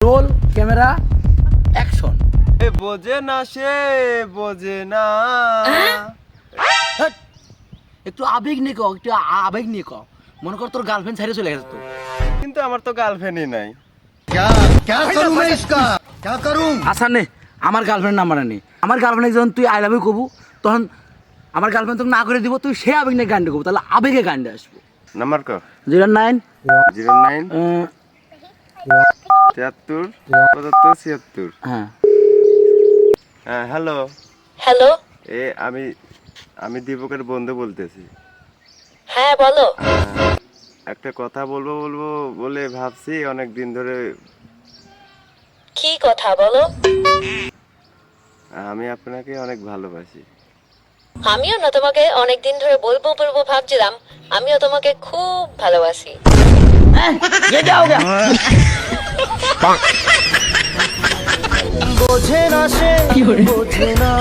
Roll camera action. বোঝে না সে বোঝে না। একটু আবেগ নিয়ে কও, একটু আবেগ নিয়ে কও। মনে কর তোর গার্লফ্রেন্ড ছেড়ে চলে গেছে তো। কিন্তু আমার তো গার্লফ্রেন্ডই নাই। আচ্ছা নে, আমার গার্লফ্রেন্ড নাম্বার নে। আমার গার্লফ্রেন্ড যখন তুই আই লাভ ইউ কবু, তখন আমার গার্লফ্রেন্ড তোকে না করে দিব, তুই সে আবেগ নিয়ে গানটা কবু, তাহলে আবেগে গানটা আসবো। নাম্বার কো? 09 09 73 75 76। হ্যাঁ হ্যাঁ হ্যালো। হ্যালো। আমি দীপকের বন্ধু বলতেছি। হ্যাঁ বলো। একটা কথা বলবো বলে ভাবছি অনেক দিন ধরে। কি কথা বলো? আমি আপনাকে অনেক ভালোবাসি। আমিও না তোমাকে অনেকদিন ধরে বলবো ভাবছিলাম। আমিও তোমাকে খুব ভালোবাসি। বোঝে না সে বোঝে না।